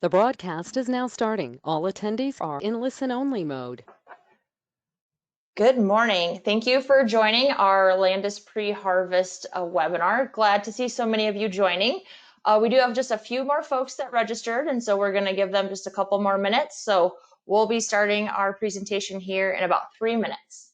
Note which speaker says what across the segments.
Speaker 1: The broadcast is now starting. All attendees are in listen-only mode.
Speaker 2: Good morning. Thank you for joining our Landus pre-harvest webinar. Glad to see so many of you joining. We do have just a few more folks that registered, and so we're going to give them just a couple more minutes. So we'll be starting our presentation here in about 3 minutes.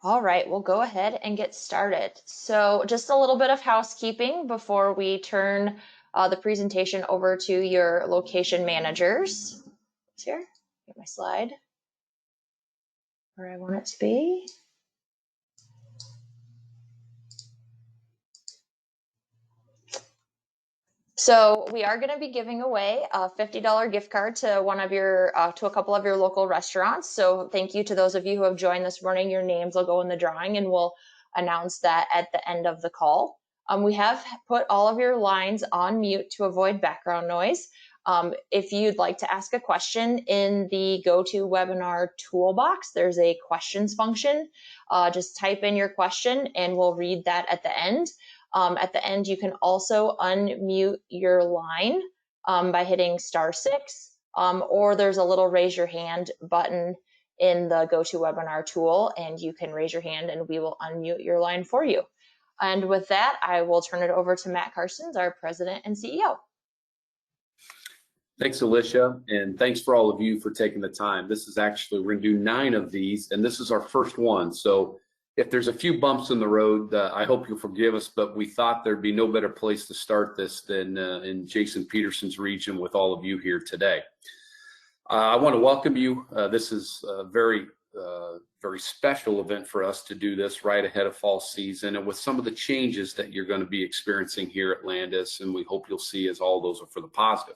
Speaker 2: All right, we'll go ahead and get started. So just a little bit of housekeeping before we turn the presentation over to your location managers. Here, get my slide where I want it to be. So we are going to be giving away a $50 gift card to to a couple of your local restaurants. So thank you to those of you who have joined this morning. Your names will go in the drawing, and we'll announce that at the end of the call. We have put all of your lines on mute to avoid background noise. If you'd like to ask a question in the GoToWebinar toolbox, there's a questions function. Just type in your question and we'll read that at the end. At the end, you can also unmute your line by hitting *6, or there's a little raise your hand button in the GoToWebinar tool, and you can raise your hand and we will unmute your line for you. And with that, I will turn it over to Matt Carstens, our President and CEO.
Speaker 3: Thanks, Alicia, and thanks for all of you for taking the time. This is actually, we're going to do 9 of these, and this is our first one. So if there's a few bumps in the road, I hope you'll forgive us, but we thought there'd be no better place to start this than in Jason Peterson's region with all of you here today. I want to welcome you. This is a very special event for us to do this right ahead of fall season and with some of the changes that you're going to be experiencing here at Landus, and we hope you'll see as all those are for the positive.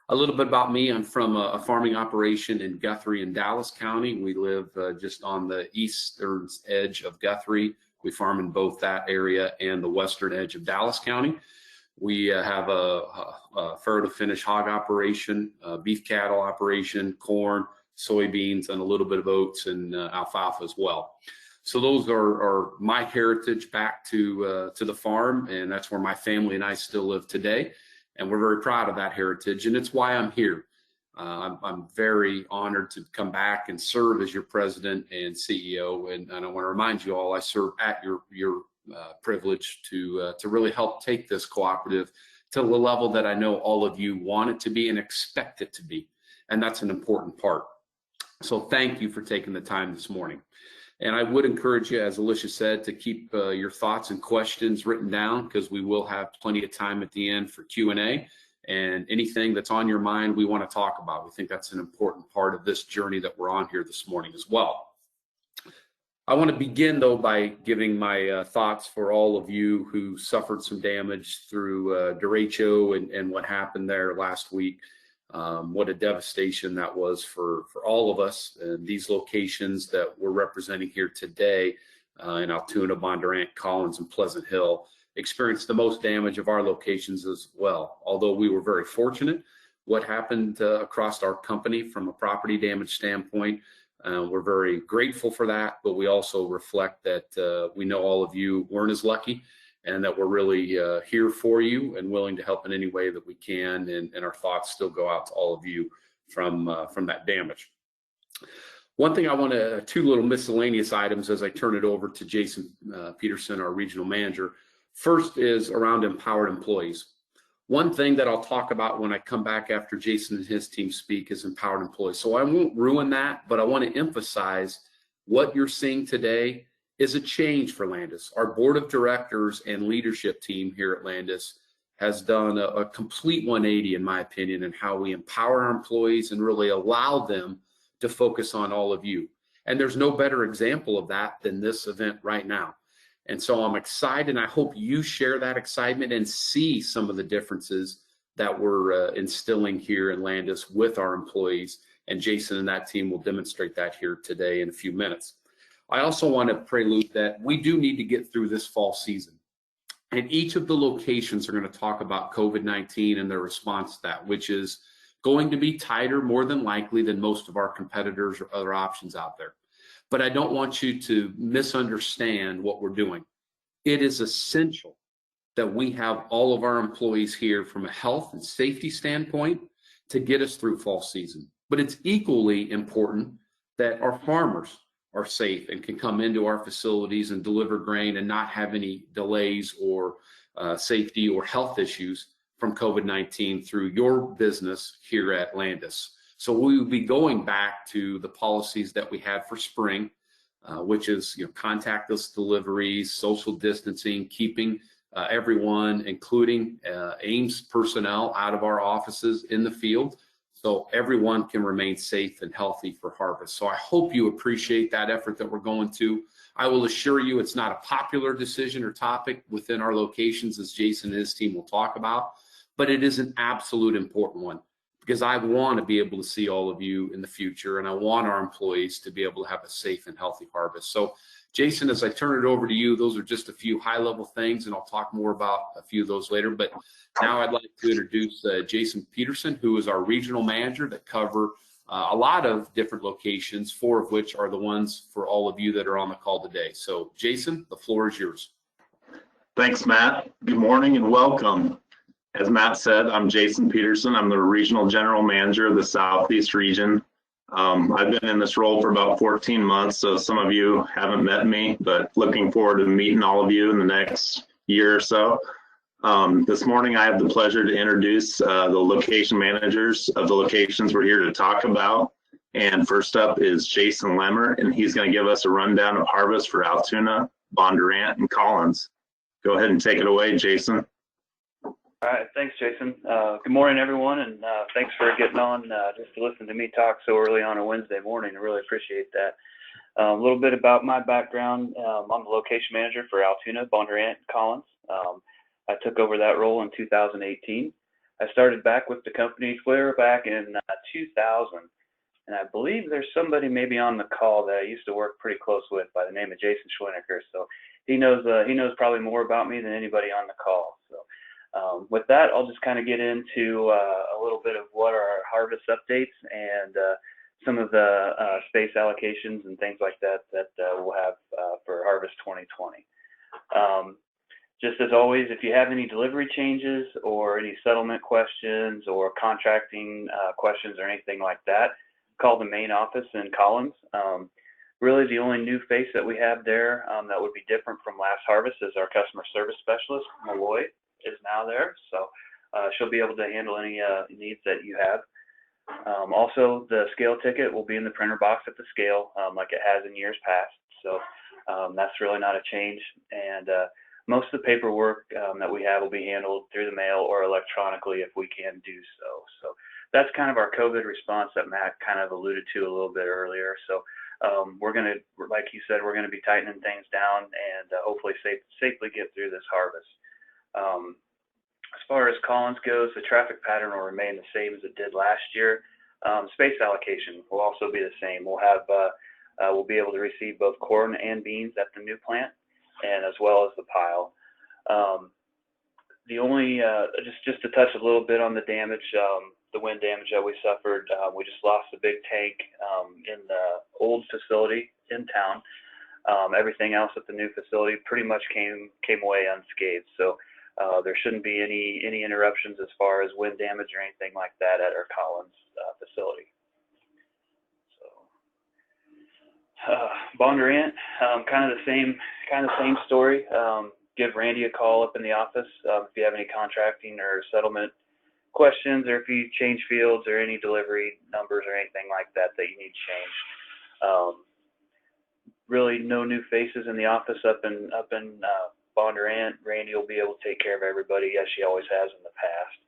Speaker 3: A little bit about me. I'm from a farming operation in Guthrie in Dallas County. We live just on the eastern edge of Guthrie. We farm in both that area and the western edge of Dallas County. We have a farrow to finish hog operation, beef cattle operation, corn, soybeans, and a little bit of oats and alfalfa as well. So those are my heritage back to the farm, and that's where my family and I still live today. And we're very proud of that heritage, and it's why I'm here. I'm very honored to come back and serve as your president and CEO. And I want to remind you all, I serve at your privilege to really help take this cooperative to the level that I know all of you want it to be and expect it to be. And that's an important part. So thank you for taking the time this morning. And I would encourage you, as Alicia said, to keep your thoughts and questions written down, because we will have plenty of time at the end for Q&A. And anything that's on your mind, we want to talk about. We think that's an important part of this journey that we're on here this morning as well. I want to begin, though, by giving my thoughts for all of you who suffered some damage through derecho and what happened there last week. What a devastation that was for all of us. And these locations that we're representing here today in Altoona, Bondurant, Collins, and Pleasant Hill experienced the most damage of our locations as well. Although we were very fortunate, what happened across our company from a property damage standpoint, we're very grateful for that, but we also reflect that we know all of you weren't as lucky, and that we're really here for you and willing to help in any way that we can. And our thoughts still go out to all of you from that damage. One thing I want to, two little miscellaneous items as I turn it over to Jason Peterson, our regional manager. First is around empowered employees. One thing that I'll talk about when I come back after Jason and his team speak is empowered employees. So I won't ruin that, but I want to emphasize what you're seeing today is a change for Landus. Our board of directors and leadership team here at Landus has done a complete 180, in my opinion, in how we empower our employees and really allow them to focus on all of you. And there's no better example of that than this event right now. And so I'm excited, and I hope you share that excitement and see some of the differences that we're instilling here in Landus with our employees. And Jason and that team will demonstrate that here today in a few minutes. I also want to prelude that we do need to get through this fall season. And each of the locations are going to talk about COVID-19 and their response to that, which is going to be tighter more than likely than most of our competitors or other options out there. But I don't want you to misunderstand what we're doing. It is essential that we have all of our employees here from a health and safety standpoint to get us through fall season. But it's equally important that our farmers are safe and can come into our facilities and deliver grain and not have any delays or safety or health issues from COVID-19 through your business here at Landus. So we will be going back to the policies that we had for spring, which is contactless deliveries, social distancing, keeping everyone, including Ames personnel, out of our offices in the field, so everyone can remain safe and healthy for harvest. So I hope you appreciate that effort that we're going to. I will assure you it's not a popular decision or topic within our locations, as Jason and his team will talk about, but it is an absolute important one, because I want to be able to see all of you in the future, and I want our employees to be able to have a safe and healthy harvest. So Jason, as I turn it over to you, those are just a few high-level things, and I'll talk more about a few of those later. But now I'd like to introduce Jason Peterson, who is our regional manager that cover a lot of different locations, 4 of which are the ones for all of you that are on the call today. So Jason, the floor is yours.
Speaker 4: Thanks, Matt. Good morning and welcome. As Matt said, I'm Jason Peterson. I'm the regional general manager of the Southeast region. I've been in this role for about 14 months, so some of you haven't met me, but looking forward to meeting all of you in the next year or so. This morning, I have the pleasure to introduce the location managers of the locations we're here to talk about. And first up is Jason Lemmer, and he's going to give us a rundown of harvest for Altoona, Bondurant, and Collins. Go ahead and take it away, Jason.
Speaker 5: All right, thanks, Jason. Good morning, everyone, and thanks for getting on just to listen to me talk so early on a Wednesday morning. I really appreciate that. A little bit about my background. I'm the location manager for Altoona, Bondurant, and Collins. I took over that role in 2018. I started back with the company clear back in 2000, and I believe there's somebody maybe on the call that I used to work pretty close with by the name of Jason Schwinneker. So he knows probably more about me than anybody on the call. So. With that, I'll just kind of get into a little bit of what are our harvest updates and some of the space allocations and things like that we'll have for harvest 2020. Just as always, if you have any delivery changes or any settlement questions or contracting questions or anything like that, call the main office in Collins. Really, the only new face that we have there that would be different from last harvest is our customer service specialist, Malloy, is now there. So she'll be able to handle any needs that you have. Also, the scale ticket will be in the printer box at the scale like it has in years past. So that's really not a change. And most of the paperwork that we have will be handled through the mail or electronically if we can do so. So that's kind of our COVID response that Matt kind of alluded to a little bit earlier. So we're going to, like you said, we're going to be tightening things down and hopefully safely get through this harvest. As far as Collins goes, the traffic pattern will remain the same as it did last year. Space allocation will also be the same. We'll have we'll be able to receive both corn and beans at the new plant, and as well as the pile. The only just to touch a little bit on the damage, the wind damage that we suffered. We just lost a big tank in the old facility in town. Everything else at the new facility pretty much came away unscathed. So there shouldn't be any interruptions as far as wind damage or anything like that at our Collins facility. Bondurant, kind of the same story. Give Randy a call up in the office if you have any contracting or settlement questions, or if you change fields or any delivery numbers or anything like that you need changed. Really, no new faces in the office up in Bondurant. Randy will be able to take care of everybody as she always has in the past.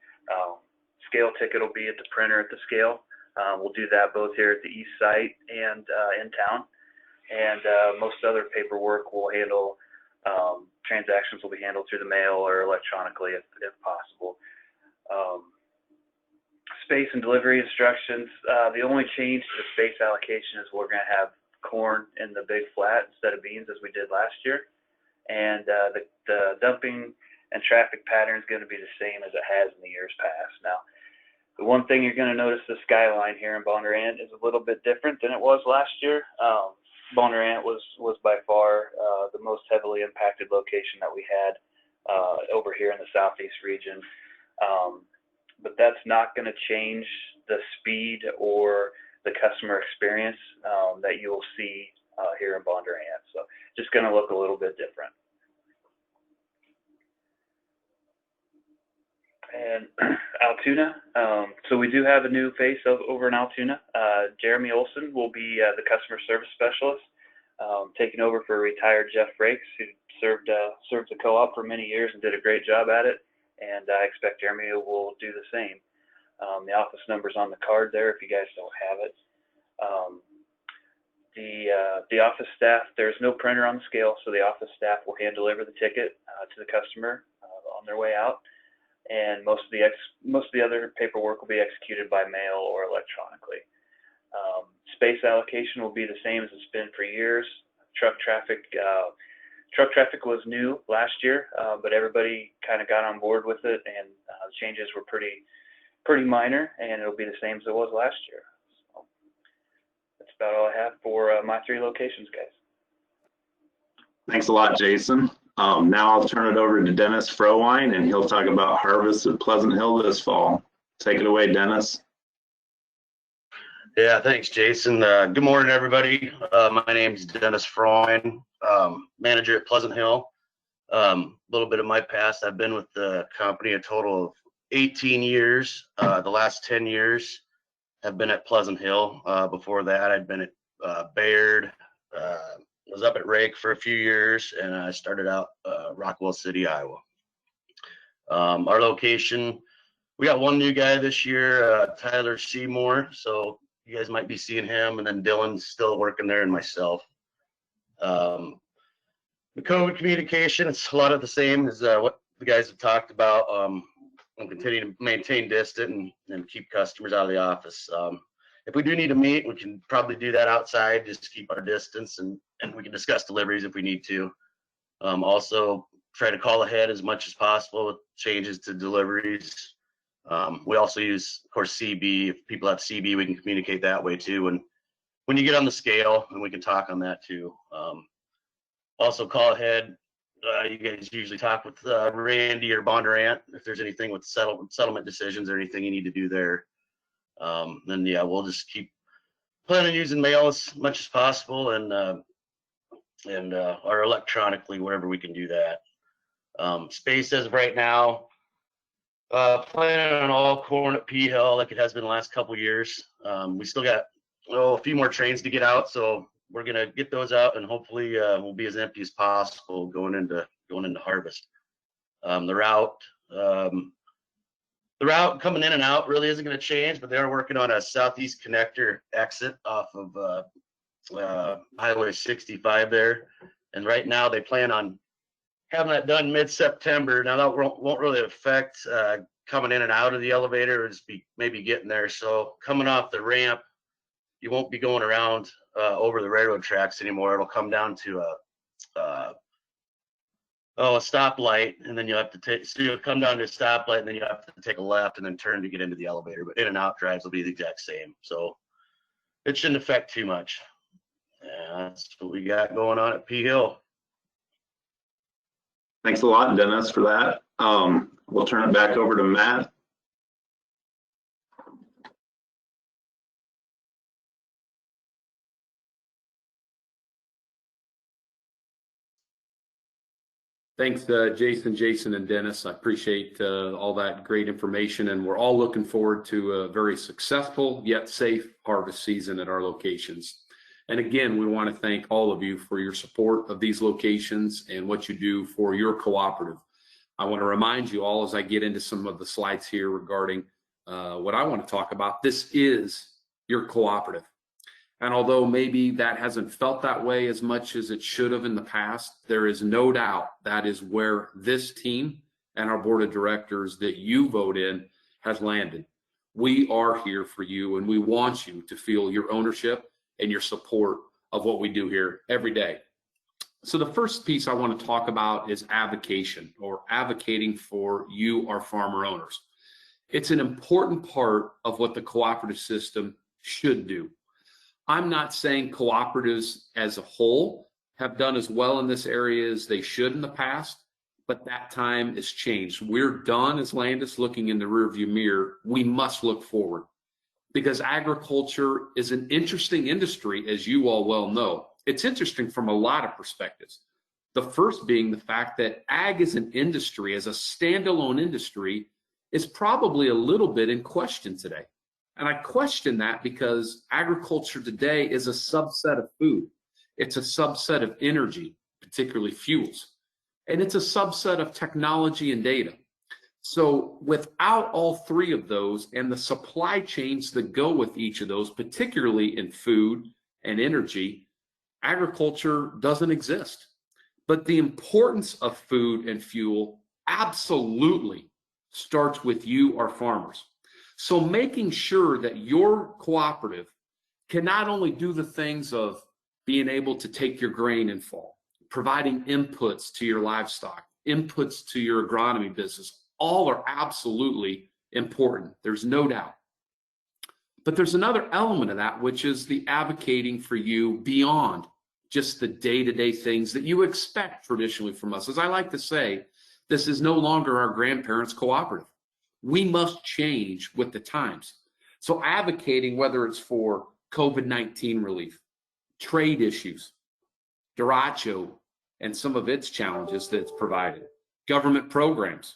Speaker 5: Scale ticket will be at the printer at the scale. We'll do that both here at the east site and in town. And most other paperwork will handle, transactions will be handled through the mail or electronically if possible. Space and delivery instructions, the only change to the space allocation is we're going to have corn in the big flat instead of beans as we did last year. And the dumping and traffic pattern is going to be the same as it has in the years past. Now, the one thing you're going to notice, the skyline here in Bondurant is a little bit different than it was last year. Bondurant was by far the most heavily impacted location that we had over here in the southeast region. But that's not going to change the speed or the customer experience that you will see here in Bondurant. So just going to look a little bit different. And Altoona, so we do have a new face over in Altoona. Jeremy Olson will be the customer service specialist, taking over for retired Jeff Frakes, who served the co-op for many years and did a great job at it. And I expect Jeremy will do the same. The office number's on the card there if you guys don't have it. The office staff, there's no printer on the scale, so the office staff will hand deliver the ticket to the customer on their way out. And most of the other paperwork will be executed by mail or electronically. Space allocation will be the same as it's been for years. Truck traffic was new last year, but everybody kind of got on board with it, and the changes were pretty minor, and it'll be the same as it was last year. So that's about all I have for my 3 locations, guys.
Speaker 4: Thanks a lot, Jason. Now I'll turn it over to Dennis Frowine, and he'll talk about harvest at Pleasant Hill this fall. Take it away, Dennis.
Speaker 6: Yeah, thanks, Jason. Good morning, everybody. My name's Dennis Frowine, manager at Pleasant Hill. A little bit of my past, I've been with the company a total of 18 years. The last 10 years have been at Pleasant Hill. Before that, I'd been at Bayard, was up at Rake for a few years, and I started out Rockwell City, Iowa. Our location, we got one new guy this year, Tyler Seymour, so you guys might be seeing him, and then Dylan's still working there, and myself. The COVID communication, it's a lot of the same as what the guys have talked about. We'll continue to maintain distance and keep customers out of the office. If we do need to meet, we can probably do that outside, just to keep our distance, and we can discuss deliveries if we need to. Also, try to call ahead as much as possible with changes to deliveries. We also use, of course, CB. If people have CB, we can communicate that way too. And when you get on the scale, and we can talk on that too. Also, call ahead you guys usually talk with Randy or Bondurant if there's anything with settlement decisions or anything you need to do there. Then yeah, we'll just keep planning on using mail as much as possible and or electronically wherever we can do that. Space as of right now, planning on all corn at P Hill like it has been the last couple years. We still got a few more trains to get out, so we're gonna get those out and hopefully we'll be as empty as possible going into harvest. The route coming in and out really isn't going to change, but they are working on a southeast connector exit off of Highway 65 there. And right now they plan on having that done mid-September. Now that won't really affect coming in and out of the elevator, it'll just be maybe getting there. So coming off the ramp, you won't be going around over the railroad tracks anymore. It'll come down to a stoplight, and then you'll have to so you'll come down to a stoplight, and then you'll have to take a left and then turn to get into the elevator. But in and out drives will be the exact same, so it shouldn't affect too much. Yeah, that's what we got going on at P Hill.
Speaker 4: Thanks a lot, Dennis, for that. We'll turn it back over to Matt.
Speaker 3: Thanks, Jason, and Dennis. I appreciate all that great information, and we're all looking forward to a very successful yet safe harvest season at our locations. And again, we want to thank all of you for your support of these locations and what you do for your cooperative. I want to remind you all as I get into some of the slides here regarding what I want to talk about. This is your cooperative. And although maybe that hasn't felt that way as much as it should have in the past, there is no doubt that is where this team and our board of directors that you vote in has landed. We are here for you, and we want you to feel your ownership and your support of what we do here every day. So the first piece I want to talk about is advocation, or advocating for you, our farmer owners. It's an important part of what the cooperative system should do. I'm not saying cooperatives as a whole have done as well in this area as they should in the past, but that time has changed. We're done as Landus looking in the rearview mirror. We must look forward, because agriculture is an interesting industry, as you all well know. It's interesting from a lot of perspectives. The first being the fact that ag as an industry, as a standalone industry, is probably a little bit in question today. And I question that because agriculture today is a subset of food. It's a subset of energy, particularly fuels. And it's a subset of technology and data. So without all three of those and the supply chains that go with each of those, particularly in food and energy, agriculture doesn't exist. But the importance of food and fuel absolutely starts with you, our farmers. So making sure that your cooperative can not only do the things of being able to take your grain in fall, providing inputs to your livestock, inputs to your agronomy business, all are absolutely important. There's no doubt. But there's another element of that, which is the advocating for you beyond just the day-to-day things that you expect traditionally from us. As I like to say, this is no longer our grandparents' cooperative. We must change with the times. So advocating, whether it's for COVID-19 relief, trade issues, derecho, and some of its challenges that it's provided, government programs,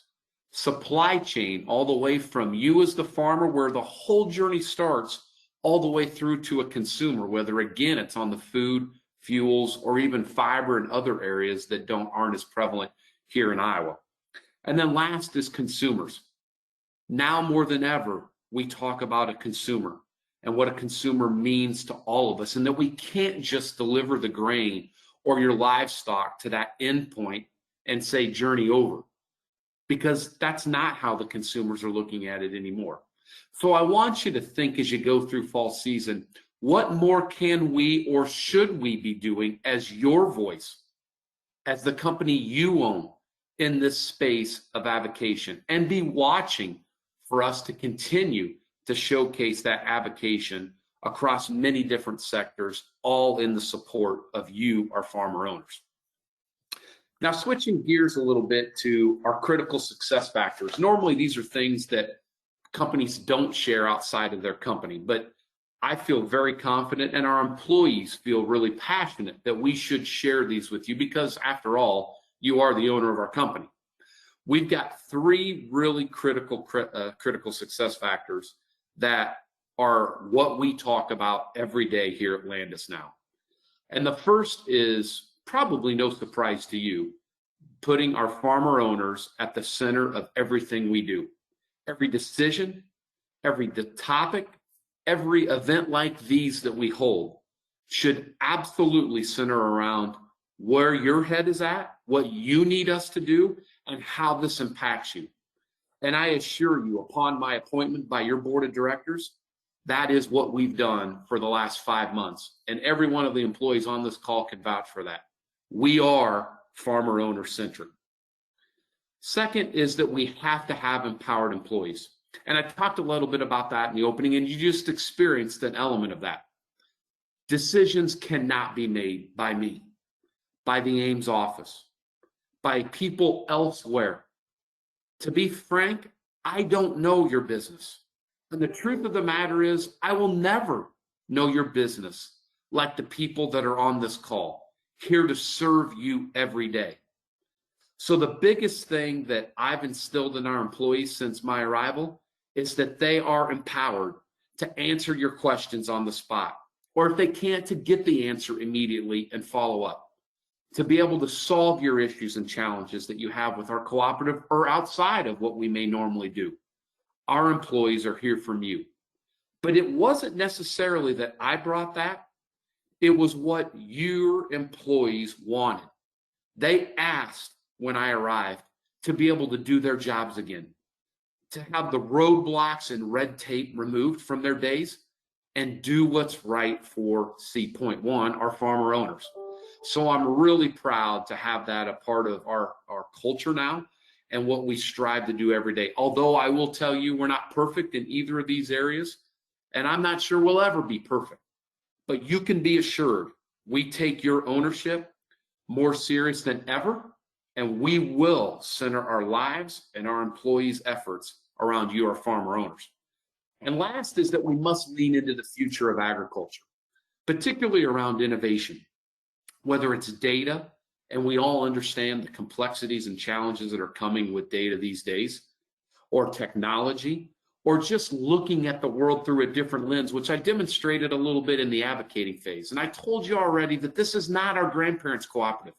Speaker 3: supply chain, all the way from you as the farmer, where the whole journey starts, all the way through to a consumer, whether again it's on the food, fuels, or even fiber and other areas that aren't as prevalent here in Iowa. And then last is consumers. Now more than ever, we talk about a consumer and what a consumer means to all of us, and that we can't just deliver the grain or your livestock to that end point and say journey over, because that's not how the consumers are looking at it anymore. So I want you to think as you go through fall season, what more can we or should we be doing as your voice, as the company you own in this space of avocation, and be watching for us to continue to showcase that avocation across many different sectors, all in the support of you, our farmer owners. Now, switching gears a little bit to our critical success factors. Normally, these are things that companies don't share outside of their company, but I feel very confident, and our employees feel really passionate that we should share these with you because, after all, you are the owner of our company. We've got 3 really critical success factors that are what we talk about every day here at Landus now. And the first is probably no surprise to you, putting our farmer owners at the center of everything we do. Every decision, every topic, every event like these that we hold should absolutely center around where your head is at, what you need us to do, and how this impacts you. And I assure you, upon my appointment by your board of directors, that is what we've done for the last 5 months. And every one of the employees on this call can vouch for that. We are farmer owner centric. Second is that we have to have empowered employees. And I talked a little bit about that in the opening, and you just experienced an element of that. Decisions cannot be made by me, by the Ames office, by people elsewhere. To be frank, I don't know your business. And the truth of the matter is, I will never know your business like the people that are on this call, here to serve you every day. So the biggest thing that I've instilled in our employees since my arrival is that they are empowered to answer your questions on the spot, or if they can't, to get the answer immediately and follow up, to be able to solve your issues and challenges that you have with our cooperative or outside of what we may normally do. Our employees are here from you. But it wasn't necessarily that I brought that. It was what your employees wanted. They asked when I arrived to be able to do their jobs again, to have the roadblocks and red tape removed from their days and do what's right for C.1, our farmer owners. So I'm really proud to have that a part of our culture now and what we strive to do every day. Although I will tell you, we're not perfect in either of these areas, and I'm not sure we'll ever be perfect. But you can be assured we take your ownership more serious than ever, and we will center our lives and our employees' efforts around you, our farmer owners. And last is that we must lean into the future of agriculture, particularly around innovation, whether it's data, and we all understand the complexities and challenges that are coming with data these days, or technology, or just looking at the world through a different lens, which I demonstrated a little bit in the advocating phase. And I told you already that this is not our grandparents' cooperative.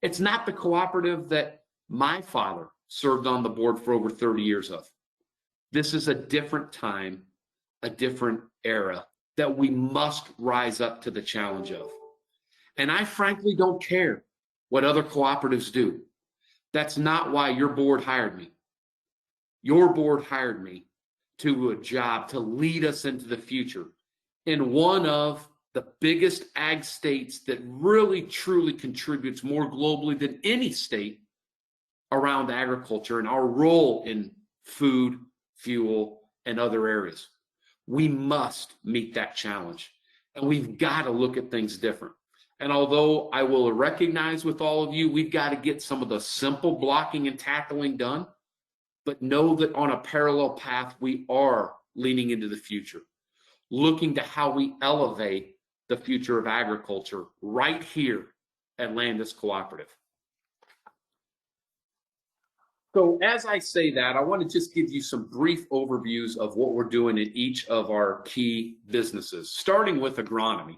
Speaker 3: It's not the cooperative that my father served on the board for over 30 years of. This is a different time, a different era that we must rise up to the challenge of. And I frankly don't care what other cooperatives do. That's not why your board hired me. Your board hired me to a job to lead us into the future in one of the biggest ag states that really truly contributes more globally than any state around agriculture and our role in food, fuel, and other areas. We must meet that challenge, and we've got to look at things different. And although I will recognize with all of you, we've got to get some of the simple blocking and tackling done, but know that on a parallel path, we are leaning into the future, looking to how we elevate the future of agriculture right here at Landus Cooperative. So as I say that, I want to just give you some brief overviews of what we're doing in each of our key businesses, starting with agronomy.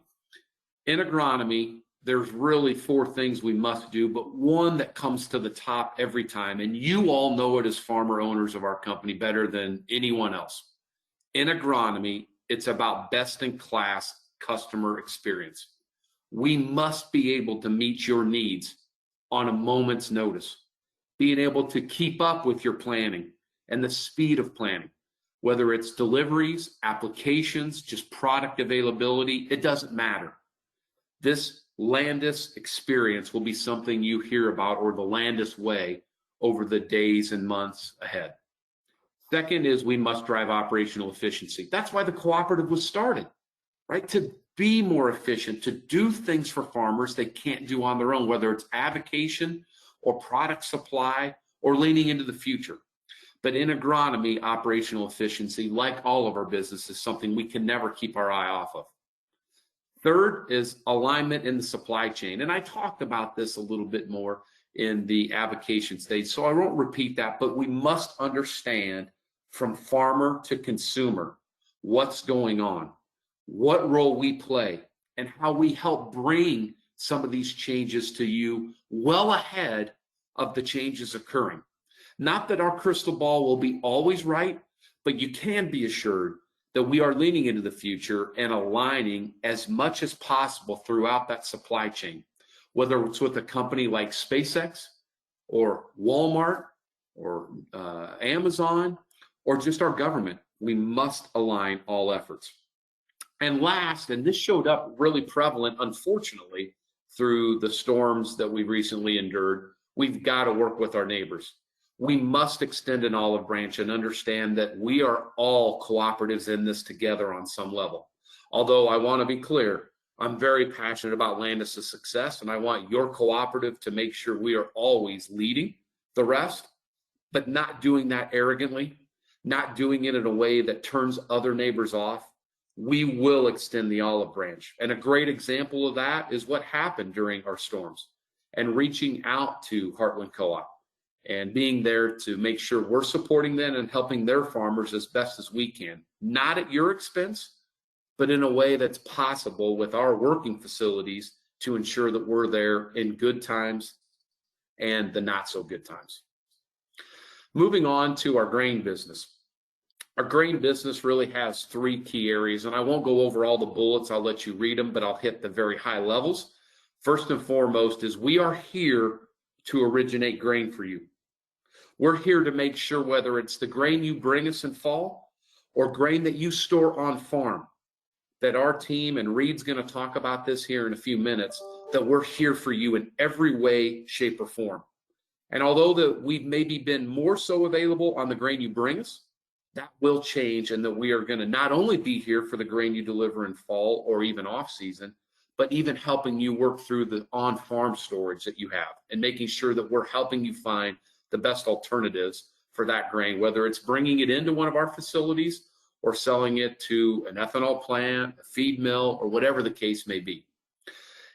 Speaker 3: In agronomy, there's really 4 things we must do, but one that comes to the top every time, and you all know it as farmer owners of our company better than anyone else. In agronomy, it's about best-in-class customer experience. We must be able to meet your needs on a moment's notice, being able to keep up with your planning and the speed of planning, whether it's deliveries, applications, just product availability, it doesn't matter. This Landus experience will be something you hear about, or the Landus way, over the days and months ahead. Second is we must drive operational efficiency. That's why the cooperative was started, right? To be more efficient, to do things for farmers they can't do on their own, whether it's avocation or product supply or leaning into the future. But in agronomy, operational efficiency, like all of our business, is something we can never keep our eye off of. Third is alignment in the supply chain. And I talked about this a little bit more in the avocation stage, so I won't repeat that, but we must understand from farmer to consumer what's going on, what role we play, and how we help bring some of these changes to you well ahead of the changes occurring. Not that our crystal ball will be always right, but you can be assured that we are leaning into the future and aligning as much as possible throughout that supply chain, whether it's with a company like SpaceX or Walmart or Amazon or just our government. We must align all efforts. And last, and this showed up really prevalent, unfortunately, through the storms that we recently endured, we've got to work with our neighbors. We must extend an olive branch and understand that we are all cooperatives in this together on some level. Although I want to be clear, I'm very passionate about Landus' success, and I want your cooperative to make sure we are always leading the rest, but not doing that arrogantly, not doing it in a way that turns other neighbors off. We will extend the olive branch. And a great example of that is what happened during our storms, and reaching out to Heartland Co-op and being there to make sure we're supporting them and helping their farmers as best as we can, not at your expense, but in a way that's possible with our working facilities to ensure that we're there in good times and the not so good times. Moving on to our grain business. Our grain business really has three key areas, and I won't go over all the bullets. I'll let you read them, but I'll hit the very high levels. First and foremost is we are here to originate grain for you. We're here to make sure whether it's the grain you bring us in fall or grain that you store on farm, that our team, and Reed's going to talk about this here in a few minutes, that we're here for you in every way, shape, or form. And although that we've maybe been more so available on the grain you bring us, that will change, and that we are going to not only be here for the grain you deliver in fall or even off season, but even helping you work through the on-farm storage that you have and making sure that we're helping you find the best alternatives for that grain, whether it's bringing it into one of our facilities or selling it to an ethanol plant, a feed mill, or whatever the case may be.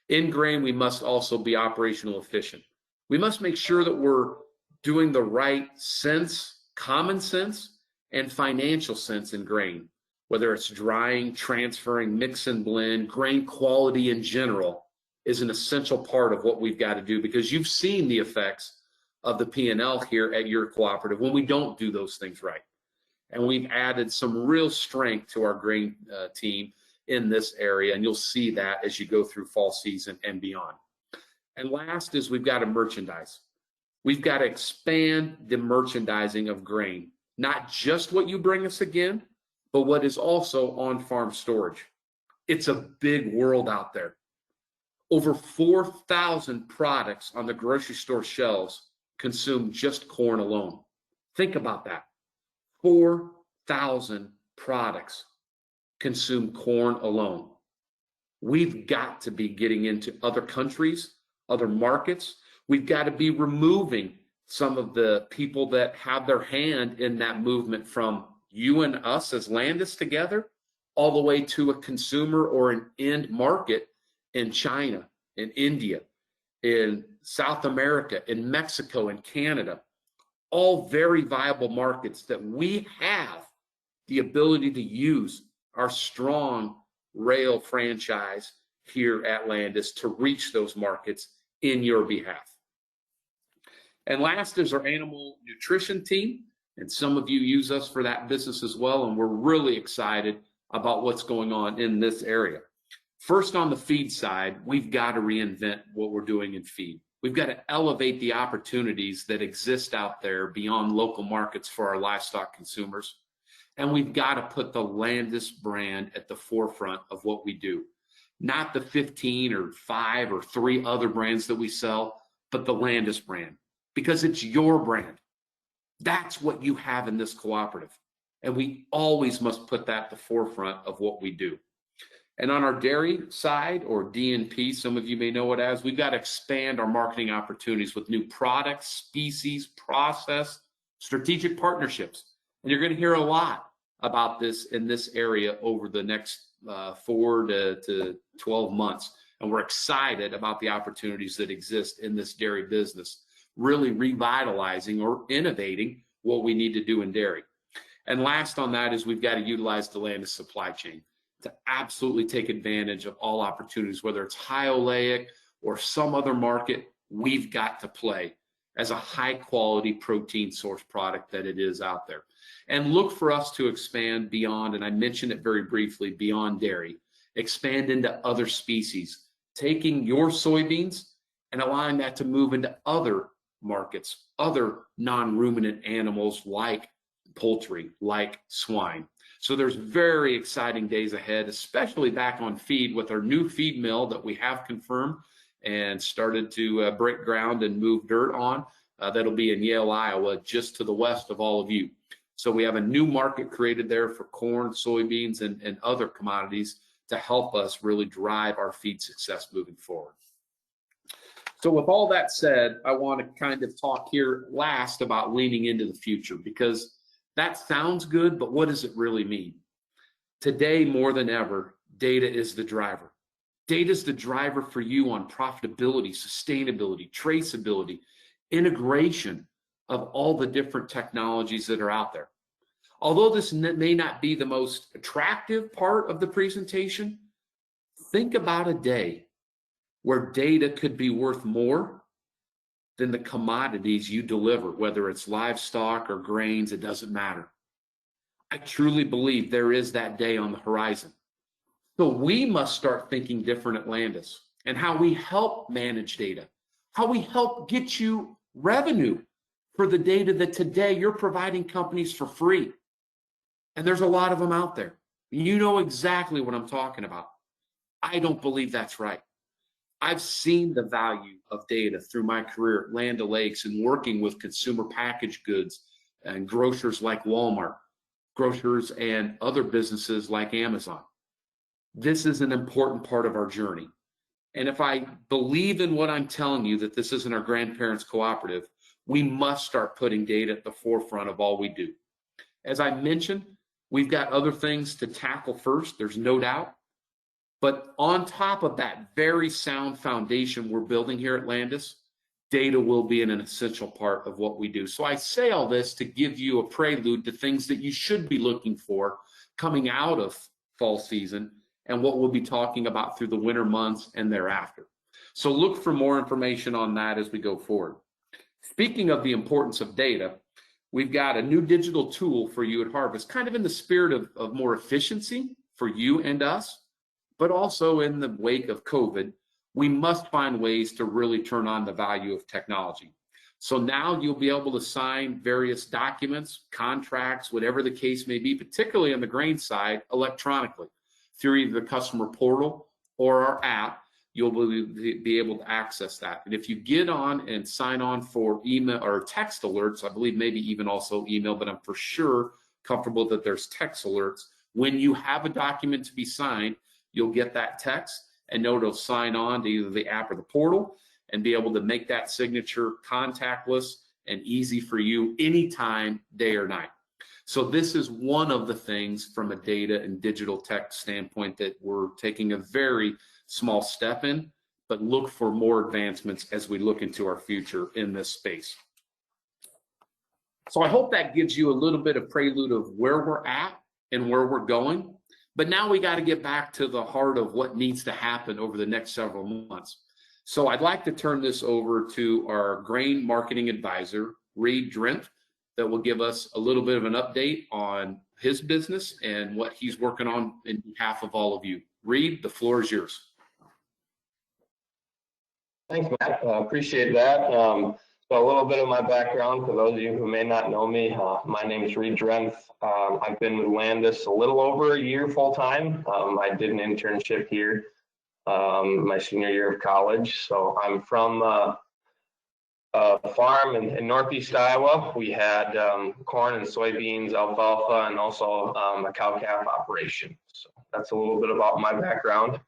Speaker 3: In grain, we must also be operational efficient. We must make sure that we're doing the right sense, common sense, and financial sense in grain, whether it's drying, transferring, mix and blend. Grain quality in general is an essential part of what we've got to do, because you've seen the effects of the P&L here at your cooperative when we don't do those things right. And we've added some real strength to our grain team in this area, and you'll see that as you go through fall season and beyond. And last is we've got to merchandise. We've got to expand the merchandising of grain, not just what you bring us again, but what is also on-farm storage. It's a big world out there. Over 4,000 products on the grocery store shelves consume just corn alone. Think about that. 4,000 products consume corn alone. We've got to be getting into other countries, other markets. We've got to be removing some of the people that have their hand in that movement from you and us as Landus together, all the way to a consumer or an end market in China, in India, in South America, in Mexico, and Canada. All very viable markets that we have the ability to use our strong rail franchise here at Landus to reach those markets in your behalf. And last is our animal nutrition team. And some of you use us for that business as well. And we're really excited about what's going on in this area. First, on the feed side, we've got to reinvent what we're doing in feed. We've got to elevate the opportunities that exist out there beyond local markets for our livestock consumers. And we've got to put the Landus brand at the forefront of what we do. Not the 15 or 5 or 3 other brands that we sell, but the Landus brand, because it's your brand. That's what you have in this cooperative. And we always must put that at the forefront of what we do. And on our dairy side, or DNP, some of you may know it as, we've got to expand our marketing opportunities with new products, species, process, strategic partnerships. And you're going to hear a lot about this in this area over the next 4 to 12 months. And we're excited about the opportunities that exist in this dairy business, really revitalizing or innovating what we need to do in dairy. And last on that is we've got to utilize the Landus supply chain to absolutely take advantage of all opportunities, whether it's high oleic or some other market. We've got to play as a high quality protein source product that it is out there. And look for us to expand beyond, and I mentioned it very briefly, beyond dairy, expand into other species, taking your soybeans and allowing that to move into other markets, other non-ruminant animals like poultry, like swine. So there's very exciting days ahead, especially back on feed with our new feed mill that we have confirmed and started to break ground and move dirt on. That'll be in Yale, Iowa, just to the west of all of you. So we have a new market created there for corn, soybeans, and other commodities to help us really drive our feed success moving forward. So with all that said, I want to kind of talk here last about leaning into the future, because that sounds good, but what does it really mean? Today, more than ever, data is the driver. Data is the driver for you on profitability, sustainability, traceability, integration of all the different technologies that are out there. Although this may not be the most attractive part of the presentation, think about a day where data could be worth more than the commodities you deliver, whether it's livestock or grains, it doesn't matter. I truly believe there is that day on the horizon. So we must start thinking different at Landus and how we help manage data, how we help get you revenue for the data that today you're providing companies for free. And there's a lot of them out there. You know exactly what I'm talking about. I don't believe that's right. I've seen the value of data through my career at Land O'Lakes and working with consumer packaged goods and grocers like Walmart, grocers and other businesses like Amazon. This is an important part of our journey. And if I believe in what I'm telling you, that this isn't our grandparents' cooperative, we must start putting data at the forefront of all we do. As I mentioned, we've got other things to tackle first, there's no doubt. But on top of that very sound foundation we're building here at Landus, data will be an essential part of what we do. So I say all this to give you a prelude to things that you should be looking for coming out of fall season and what we'll be talking about through the winter months and thereafter. So look for more information on that as we go forward. Speaking of the importance of data, we've got a new digital tool for you at Harvest, kind of in the spirit of more efficiency for you and us. But also in the wake of COVID, we must find ways to really turn on the value of technology. So now you'll be able to sign various documents, contracts, whatever the case may be, particularly on the grain side, electronically through either the customer portal or our app. You'll be able to access that. And if you get on and sign on for email or text alerts, I believe maybe even also email, but I'm for sure comfortable that there's text alerts. When you have a document to be signed, you'll get that text and know to sign on to either the app or the portal and be able to make that signature contactless and easy for you anytime, day or night. So this is one of the things from a data and digital tech standpoint that we're taking a very small step in, but look for more advancements as we look into our future in this space. So I hope that gives you a little bit of prelude of where we're at and where we're going. But now we got to get back to the heart of what needs to happen over the next several months. So I'd like to turn this over to our grain marketing advisor, Reinvent, that will give us a little bit of an update on his business and what he's working on in behalf of all of you. Reed, the floor is yours.
Speaker 7: Thanks, Matt. Appreciate that. So a little bit of my background for those of you who may not know me. My name is Reed Drenth. I've been with Landus a little over a year full time. I did an internship here my senior year of college. So I'm from a farm in northeast Iowa. We had corn and soybeans, alfalfa, and also a cow-calf operation. So that's a little bit about my background.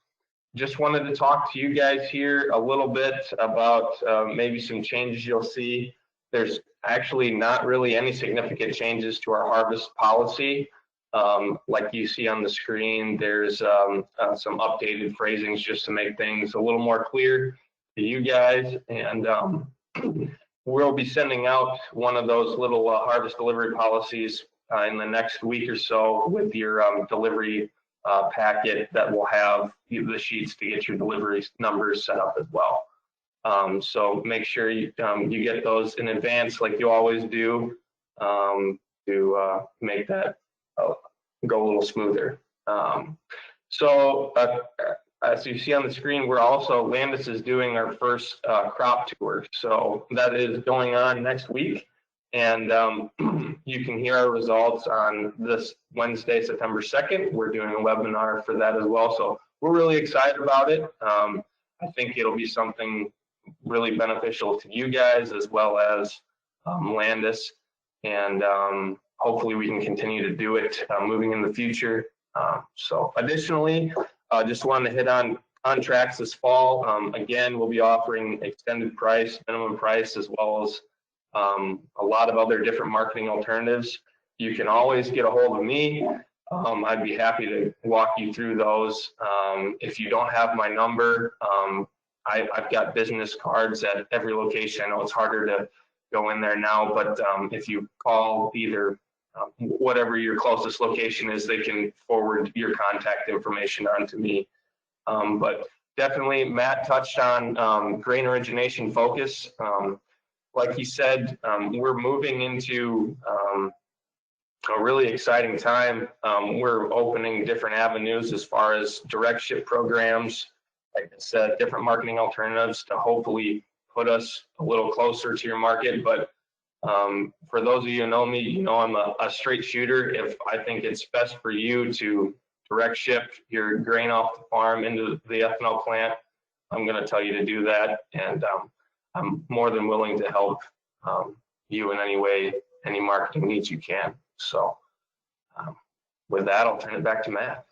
Speaker 7: Just wanted to talk to you guys here a little bit about maybe some changes you'll see. There's actually not really any significant changes to our harvest policy. Like you see on the screen, there's some updated phrasings just to make things a little more clear to you guys. And we'll be sending out one of those little harvest delivery policies in the next week or so with your delivery packet that will have the sheets to get your delivery numbers set up as well. So make sure you get those in advance like you always do to make that go a little smoother. As you see on the screen, we're also, Landus is doing our first crop tour. So that is going on next week. And you can hear our results on this Wednesday, September 2nd. We're doing a webinar for that as well. So we're really excited about it. I think it'll be something really beneficial to you guys as well as Landus. And hopefully we can continue to do it moving in the future. So additionally, just wanted to hit on contracts this fall. Again, we'll be offering extended price, minimum price, as well as a lot of other different marketing alternatives. You can always get a hold of me. I'd be happy to walk you through those. If you don't have my number, I've got business cards at every location. I know it's harder to go in there now, but if you call either whatever your closest location is, they can forward your contact information on to me. But definitely, Matt touched on grain origination focus. Like he said, we're moving into a really exciting time. We're opening different avenues as far as direct ship programs, like I said, different marketing alternatives to hopefully put us a little closer to your market. But for those of you who know me, you know I'm a straight shooter. If I think it's best for you to direct ship your grain off the farm into the ethanol plant, I'm going to tell you to do that. And I'm more than willing to help you in any way, any marketing needs you can. So with that, I'll turn it back to Matt.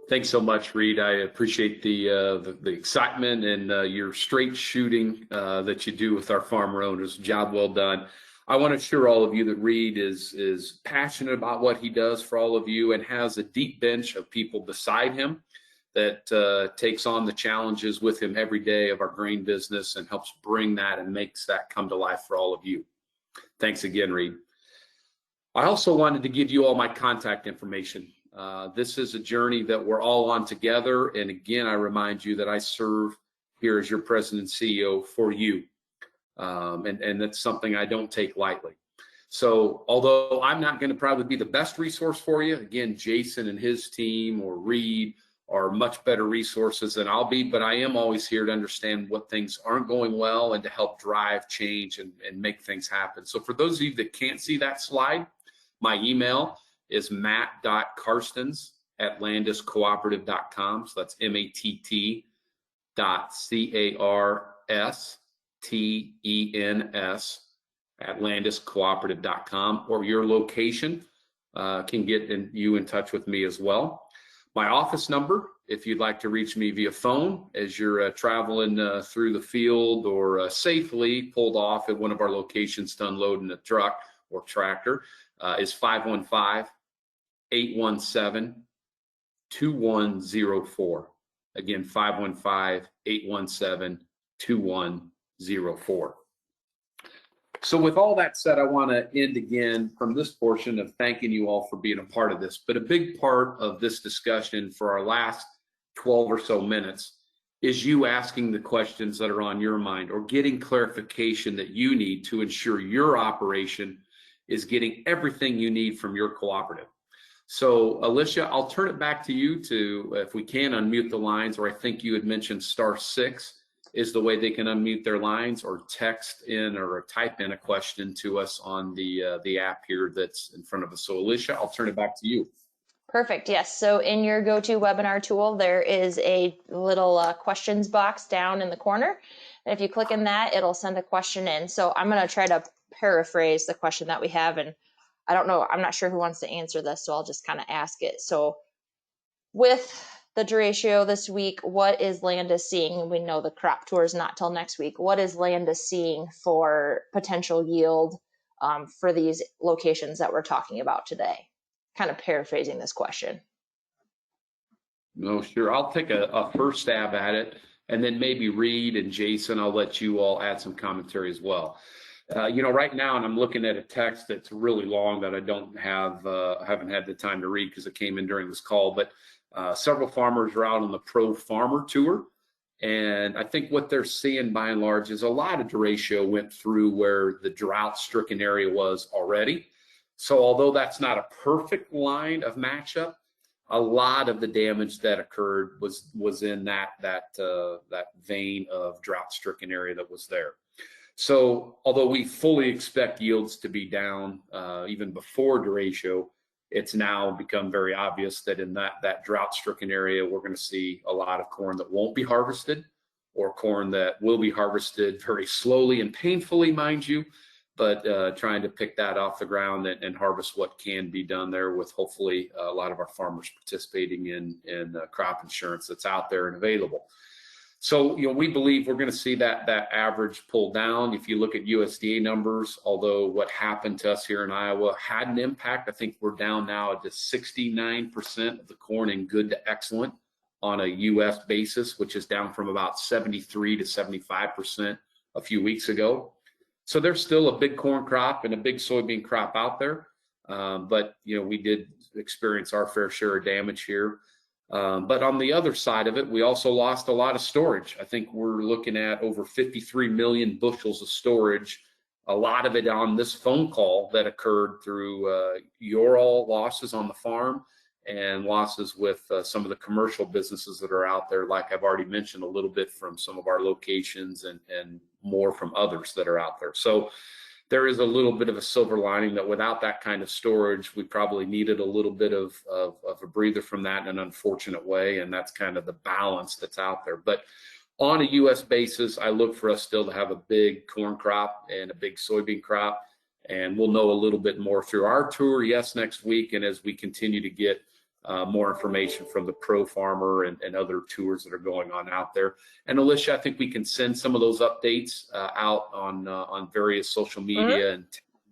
Speaker 3: Thanks so much, Reed. I appreciate the excitement and your straight shooting that you do with our farmer owners. Job well done. I want to assure all of you that Reed is passionate about what he does for all of you and has a deep bench of people beside him that takes on the challenges with him every day of our grain business and helps bring that and makes that come to life for all of you. Thanks again, Reed. I also wanted to give you all my contact information. This is a journey that we're all on together. And again, I remind you that I serve here as your president and CEO for you. And that's something I don't take lightly. So although I'm not going to probably be the best resource for you, again, Jason and his team or Reed are much better resources than I'll be, but I am always here to understand what things aren't going well and to help drive change and make things happen. So for those of you that can't see that slide, my email is matt.carstens@landuscooperative.com. So that's matt.carstens@landuscooperative.com, or your location can get you in touch with me as well. My office number, if you'd like to reach me via phone as you're traveling through the field or safely pulled off at one of our locations to unload in a truck or tractor, is 515-817-2104. Again, 515-817-2104. So with all that said, I want to end again from this portion of thanking you all for being a part of this. But a big part of this discussion for our last 12 or so minutes is you asking the questions that are on your mind or getting clarification that you need to ensure your operation is getting everything you need from your cooperative. So Alicia, I'll turn it back to you to, if we can, unmute the lines, or I think you had mentioned *6 is the way they can unmute their lines, or text in or type in a question to us on the app here that's in front of us. So Alicia, I'll turn it back to you.
Speaker 2: Perfect. Yes. So in your GoToWebinar tool, there is a little questions box down in the corner. And if you click in that, it'll send a question in. So I'm going to try to paraphrase the question that we have. And I don't know, I'm not sure who wants to answer this, so I'll just kind of ask it. So with the derecho this week, what is Landus seeing? We know the crop tour is not till next week. What is Landus seeing for potential yield for these locations that we're talking about today? Kind of paraphrasing this question.
Speaker 3: No, sure. I'll take a first stab at it, and then maybe Reed and Jason, I'll let you all add some commentary as well. Right now, and I'm looking at a text that's really long that I don't have, haven't had the time to read because it came in during this call, but several farmers are out on the Pro Farmer Tour. And I think what they're seeing by and large is a lot of derecho went through where the drought-stricken area was already. So although that's not a perfect line of matchup, a lot of the damage that occurred was in that vein of drought-stricken area that was there. So although we fully expect yields to be down even before derecho, it's now become very obvious that in that drought-stricken area, we're going to see a lot of corn that won't be harvested, or corn that will be harvested very slowly and painfully, mind you, but trying to pick that off the ground and harvest what can be done there, with hopefully a lot of our farmers participating in crop insurance that's out there and available. So, we believe we're going to see that average pull down. If you look at USDA numbers, although what happened to us here in Iowa had an impact, I think we're down now to 69% of the corn in good to excellent on a US basis, which is down from about 73 to 75% a few weeks ago. So there's still a big corn crop and a big soybean crop out there. But, we did experience our fair share of damage here. But on the other side of it, we also lost a lot of storage. I think we're looking at over 53 million bushels of storage, a lot of it on this phone call that occurred through your all losses on the farm and losses with some of the commercial businesses that are out there, like I've already mentioned a little bit from some of our locations and more from others that are out there. So there is a little bit of a silver lining that without that kind of storage, we probably needed a little bit of a breather from that in an unfortunate way. And that's kind of the balance that's out there. But on a U.S. basis, I look for us still to have a big corn crop and a big soybean crop. And we'll know a little bit more through our tour, yes, next week. And as we continue to get more information from the Pro Farmer and other tours that are going on out there. And Alicia, I think we can send some of those updates out on various social media and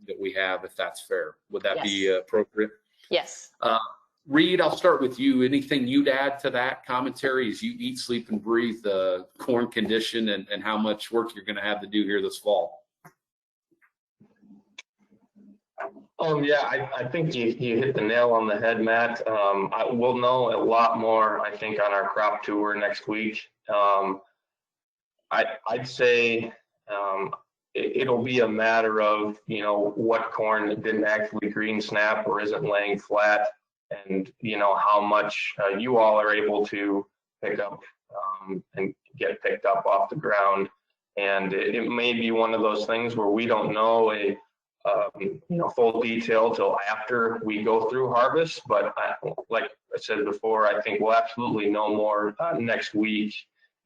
Speaker 3: that we have, if that's fair. Would that be appropriate?
Speaker 2: Yes.
Speaker 3: Reed, I'll start with you. Anything you'd add to that commentary as you eat, sleep, and breathe the corn condition and how much work you're going to have to do here this fall?
Speaker 7: Yeah, I think you hit the nail on the head, Matt. We'll know a lot more, I think, on our crop tour next week. I'd say it'll be a matter of, what corn didn't actually green snap or isn't laying flat, and, how much you all are able to pick up and get picked up off the ground. And it may be one of those things where we don't know full detail till after we go through harvest. But like I said before, I think we'll absolutely know more next week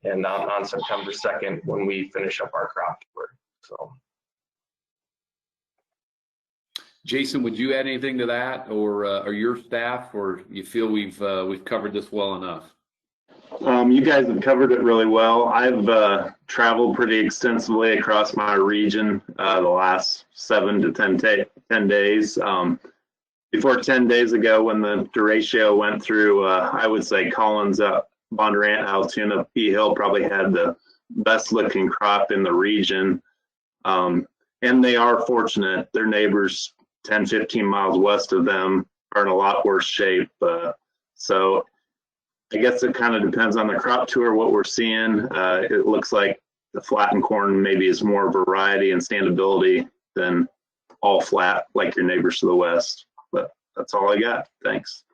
Speaker 7: and on September 2nd when we finish up our crop tour. So,
Speaker 3: Jason, would you add anything to that, or your staff, or you feel we've covered this well enough?
Speaker 4: You guys have covered it really well. I've traveled pretty extensively across my region the last 7 to 10 days. Before 10 days ago, when the derecho went through, I would say Collins, Bondurant, Altoona, P Hill probably had the best looking crop in the region. And they are fortunate. Their neighbors 10, 15 miles west of them are in a lot worse shape. So I guess it kind of depends on the crop tour, what we're seeing. It looks like the flattened corn maybe is more variety and standability than all flat like your neighbors to the west. But that's all I got. Thanks.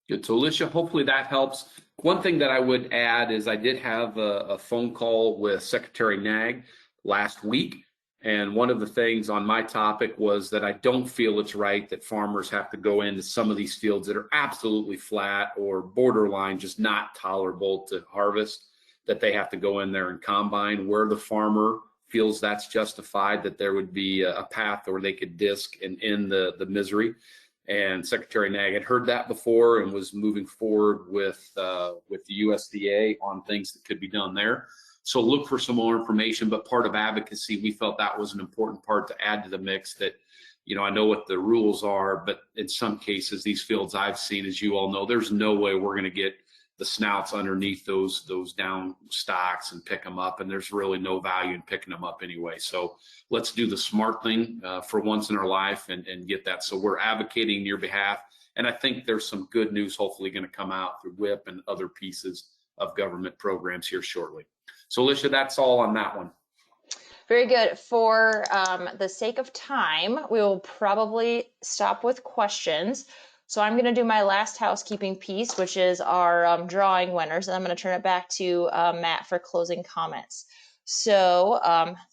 Speaker 3: Good. So Alicia, hopefully that helps. One thing that I would add is I did have a phone call with Secretary Nag last week. And one of the things on my topic was that I don't feel it's right that farmers have to go into some of these fields that are absolutely flat or borderline just not tolerable to harvest. that they have to go in there and combine, where the farmer feels that's justified, that there would be a path where they could disc and end the misery. And Secretary Nag had heard that before and was moving forward with the USDA on things that could be done there. So look for some more information, but part of advocacy, we felt that was an important part to add to the mix. That, you know, I know what the rules are, but in some cases, these fields I've seen, as you all know, there's no way we're going to get the snouts underneath those down stocks and pick them up, and there's really no value in picking them up anyway. So let's do the smart thing for once in our life and get that. So we're advocating on your behalf, and I think there's some good news hopefully going to come out through WHIP and other pieces of government programs here shortly. So Alicia, that's all on that one.
Speaker 2: Very good. For the sake of time, we will probably stop with questions. So I'm going to do my last housekeeping piece, which is our drawing winners, and I'm going to turn it back to Matt for closing comments. So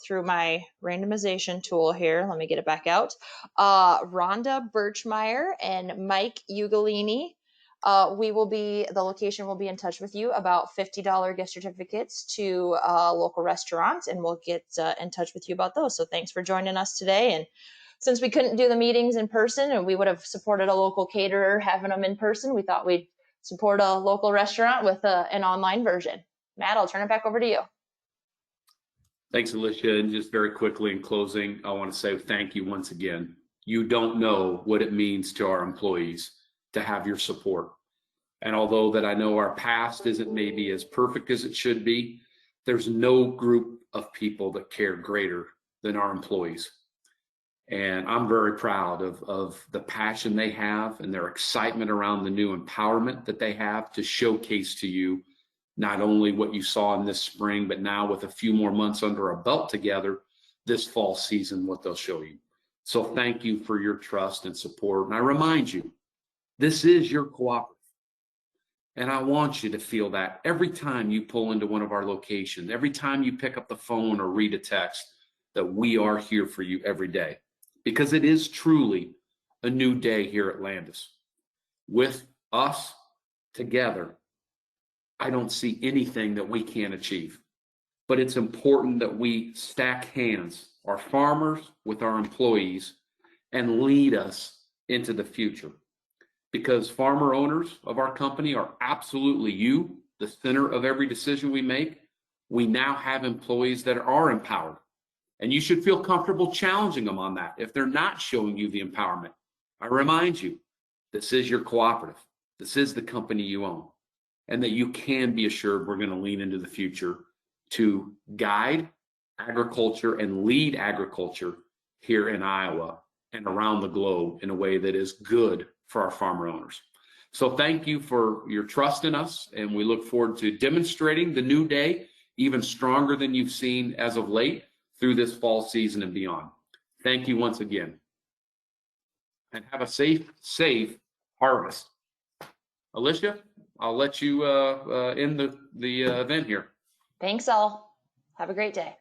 Speaker 2: through my randomization tool here, let me get it back out. Rhonda Birchmeyer and Mike Ugolini, the location will be in touch with you about $50 gift certificates to local restaurants, and we'll get in touch with you about those. So thanks for joining us today. And since we couldn't do the meetings in person and we would have supported a local caterer having them in person, we thought we'd support a local restaurant with an online version. Matt, I'll turn it back over to you.
Speaker 3: Thanks, Alicia. And just very quickly in closing, I want to say thank you once again. You don't know what it means to our employees to have your support. And although that I know our past isn't maybe as perfect as it should be, there's no group of people that care greater than our employees. And I'm very proud of the passion they have and their excitement around the new empowerment that they have to showcase to you not only what you saw in this spring, but now with a few more months under our belt together, this fall season, what they'll show you. So thank you for your trust and support. And I remind you, this is your cooperative. And I want you to feel that every time you pull into one of our locations, every time you pick up the phone or read a text, that we are here for you every day. Because it is truly a new day here at Landus. With us together, I don't see anything that we can't achieve. But it's important that we stack hands, our farmers with our employees, and lead us into the future. Because farmer owners of our company are absolutely you, the center of every decision we make. We now have employees that are empowered. And you should feel comfortable challenging them on that if they're not showing you the empowerment. I remind you, this is your cooperative. This is the company you own. And that you can be assured we're going to lean into the future to guide agriculture and lead agriculture here in Iowa and around the globe in a way that is good for our farmer owners. So thank you for your trust in us, and we look forward to demonstrating the new day even stronger than you've seen as of late through this fall season and beyond. Thank you once again. And have a safe harvest. Alicia, I'll let you end the event here.
Speaker 2: Thanks all. Have a great day.